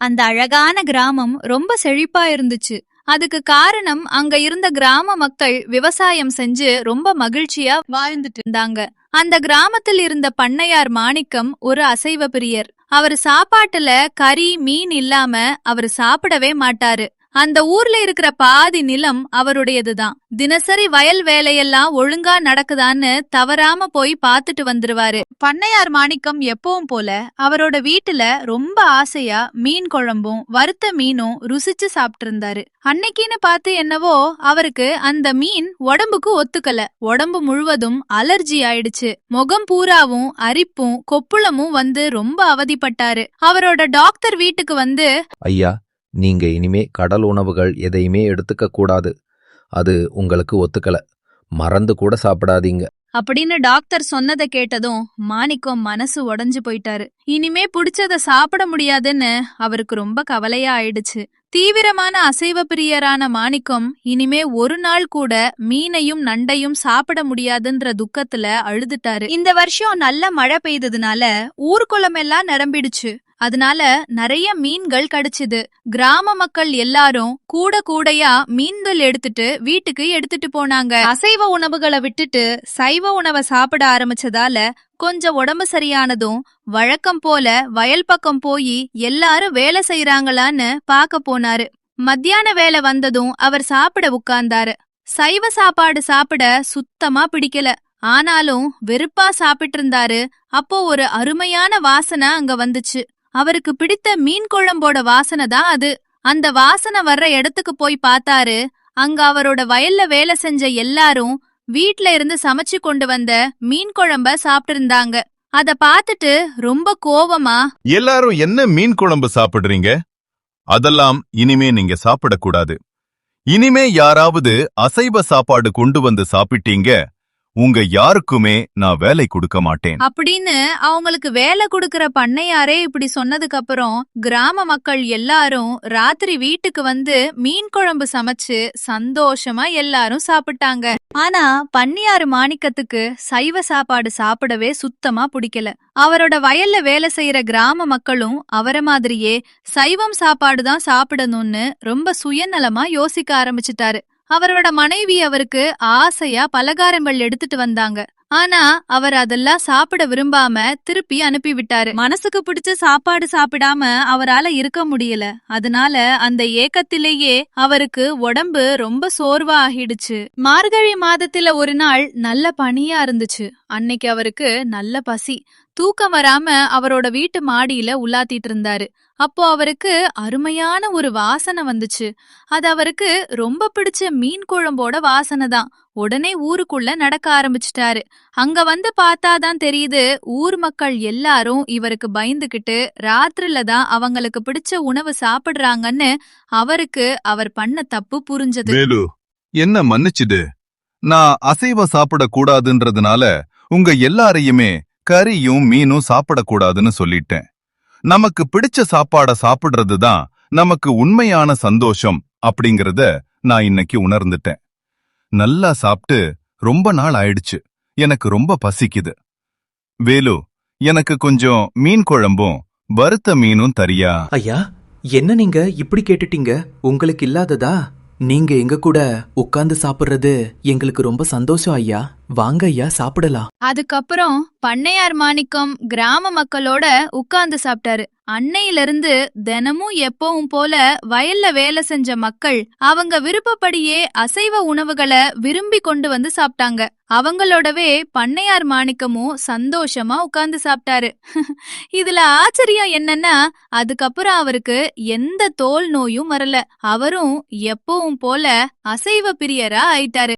அந்த அழகான கிராமம் ரொம்ப செழிப்பா இருந்துச்சு. அதுக்கு காரணம் அங்க இருந்த கிராம மக்கள் விவசாயம் செஞ்சு ரொம்ப மகிழ்ச்சியா வாழ்ந்துட்டு இருந்தாங்க. அந்த கிராமத்தில் இருந்த பண்ணையார் மாணிக்கம் ஒரு அசைவ பிரியர். அவரு சாப்பாட்டுல கறி மீன் இல்லாம அவரு சாப்பிடவே மாட்டாரு. அந்த ஊர்ல இருக்கிற பாதி நிலம் அவருடையதுதான். தினசரி வயல் வேலையெல்லாம் ஒழுங்கா நடக்குதான்னு தவறாம போய் பாத்துட்டு வந்துருவாரு. பண்ணையார் மாணிக்கம் எப்பவும் போல அவரோட வீட்டுல ரொம்ப ஆசையா மீன் குழம்பும் வறுத்த மீனும் ருசிச்சு சாப்பிட்டு இருந்தாரு. அன்னைக்குன்னு பார்த்து என்னவோ அவருக்கு அந்த மீன் உடம்புக்கு ஒத்துக்கல. உடம்பு முழுவதும் அலர்ஜி ஆயிடுச்சு. முகம் பூராவும் அரிப்பும் கொப்புளமும் வந்து ரொம்ப அவதிப்பட்டாரு. அவரோட டாக்டர் வீட்டுக்கு வந்து, ஐயா, நீங்க இனிமே கடல் உணவுகள் எதையுமே எடுத்துக்க கூடாது. அது உங்களுக்கு ஒத்துக்கல. மறந்து கூட சாப்பிடாதீங்க அப்படின்னு டாக்டர் சொன்னதை கேட்டதும் மாணிக்கம் மனசு உடைஞ்சு போயிட்டாரு. இனிமே புடிச்சத சாப்பிட முடியாதுன்னு அவருக்கு ரொம்ப கவலையா ஆயிடுச்சு. தீவிரமான அசைவ பிரியரான மாணிக்கம் இனிமே ஒரு நாள் கூட மீனையும் நண்டையும் சாப்பிட முடியாதுன்ற துக்கத்துல அழுதுட்டாரு. இந்த வருஷம் நல்ல மழை பெய்ததுனால ஊர்க்குளமெல்லாம் நிரம்பிடுச்சு. அதனால நிறைய மீன்கள் கிடைச்சுது. கிராம மக்கள் எல்லாரும் கூடையா மீன்கள் எடுத்துட்டு வீட்டுக்கு எடுத்துட்டு போனாங்க. அசைவ உணவுகளை விட்டுட்டு சைவ உணவை சாப்பிட ஆரம்பிச்சதால கொஞ்சம் உடம்பு சரியானதும் வழக்கம் போல வயல் பக்கம் போய் எல்லாரும் வேலை செய்யறாங்களான்னு பாக்க போனாரு. மத்தியான வேலை வந்ததும் அவர் சாப்பிட உட்கார்ந்தாரு. சைவ சாப்பாடு சாப்பிட சுத்தமா பிடிக்கல. ஆனாலும் வெறுப்பா சாப்பிட்டு இருந்தாரு. அப்போ ஒரு அருமையான வாசனை அங்க வந்துச்சு. அவருக்கு பிடித்த மீன் குழம்போட வாசனை தான் அது. அந்த வாசனை வர்ற இடத்துக்கு போய் பார்த்தாரு. அங்க அவரோட வயல்ல வேலை செஞ்ச எல்லாரும் வீட்ல இருந்து சமைச்சு கொண்டு வந்த மீன் குழம்ப சாப்பிட்டு இருந்தாங்க. அத பார்த்துட்டு ரொம்ப கோவமா, எல்லாரும் என்ன மீன் குழம்பு சாப்பிடுறீங்க? அதெல்லாம் இனிமே நீங்க சாப்பிடக்கூடாது. இனிமே யாராவது அசைவ சாப்பாடு கொண்டு வந்து சாப்பிட்டீங்க, உங்க யாருக்குமே நான் வேலை கொடுக்க மாட்டேன் அப்படின்னு அவங்களுக்கு வேலை கொடுக்கற பண்ணையாரே இப்படி சொன்னதுக்கு அப்புறம் கிராம மக்கள் எல்லாரும் ராத்திரி வீட்டுக்கு வந்து மீன் குழம்பு சமைச்சு சந்தோஷமா எல்லாரும் சாப்பிட்டாங்க. ஆனா பண்ணையாரு மாணிக்கத்துக்கு சைவ சாப்பாடு சாப்பிடவே சுத்தமா பிடிக்கல. அவரோட வயல்ல வேலை செய்யற கிராம மக்களும் அவரை மாதிரியே சைவம் சாப்பாடுதான் சாப்பிடணும்னு ரொம்ப சுயநலமா யோசிக்க ஆரம்பிச்சுட்டாரு. அவரோட மனைவி அவருக்கு ஆசையா பலகாரங்கள் எடுத்துட்டு வந்தாங்க. ஆனா அவர் அதெல்லாம் சாப்பிட விரும்பாம திருப்பி அனுப்பி விட்டாரு. மனசுக்கு பிடிச்ச சாப்பாடு சாப்பிடாம அவரால இருக்க முடியல. அதனால அந்த ஏக்கத்திலேயே அவருக்கு உடம்பு ரொம்ப சோர்வா ஆகிடுச்சு. மார்கழி மாதத்துல ஒரு நாள் நல்ல பனியா இருந்துச்சு. அன்னைக்கு அவருக்கு நல்ல பசி. தூக்கம் வராம அவரோட வீட்டு மாடியில உலாத்திட்டு இருந்தாரு. அப்போ அவருக்கு அருமையான ஒரு வாசனை வந்துச்சு. அது அவருக்கு ரொம்ப பிடிச்ச மீன் குழம்போட வாசனை தான். உடனே ஊருக்குள்ள நடக்க ஆரம்பிச்சிட்டாரு. அங்க வந்து பார்த்தாதான் தெரியுது, ஊர் மக்கள் எல்லாரும் இவருக்கு பயந்துகிட்டு ராத்திரில தான் அவங்களுக்கு பிடிச்ச உணவு சாப்பிடுறாங்கன்னு அவருக்கு அவர் பண்ண தப்பு புரிஞ்சது. வேலு, என்ன மன்னிச்சுடு. நான் அசைவ சாப்பிடக்கூடாதுன்றதுனால உங்க எல்லாரையுமே கறியும் மீனும் சாப்பிடக்கூடாதுன்னு சொல்லிட்டேன். நமக்கு பிடிச்ச சாப்பாட சாப்பிடுறதுதான் நமக்கு உண்மையான சந்தோஷம் அப்படிங்கறத நான் இன்னைக்கு உணர்ந்துட்டேன். நல்லா சாப்பிட்டு ரொம்ப நாள் ஆயிடுச்சு. எனக்கு ரொம்ப பசிக்குது. வேலு, எனக்கு கொஞ்சம் மீன் குழம்பும் வறுத்த மீனும் தரியா? ஐயா, என்ன நீங்க இப்படி கேட்டுட்டீங்க? உங்களுக்கு இல்லாததா? நீங்க எங்க கூட உட்கார்ந்து சாப்பிடுறது எங்களுக்கு ரொம்ப சந்தோஷம் ஐயா. வாங்க ஐயா, சாப்பிடலாம். அதுக்கப்புறம் பண்ணையார் மாணிக்கம் கிராம மக்களோட உட்கார்ந்து சாப்பிட்டாரு. அன்னையிலிருந்து தினமும் எப்பவும் போல வயல்ல வேலை செஞ்ச மக்கள் அவங்க விருப்பப்படியே அசைவ உணவுகளை விரும்பி கொண்டு வந்து சாப்பிட்டாங்க. அவங்களோடவே பண்ணையார் மாணிக்கமும் சந்தோஷமா உட்கார்ந்து சாப்பிட்டாரு. இதுல ஆச்சரியம் என்னன்னா, அதுக்கப்புறம் அவருக்கு எந்த தோல் நோயும் வரல. அவரும் எப்பவும் போல அசைவ பிரியரா ஆயிட்டாரு.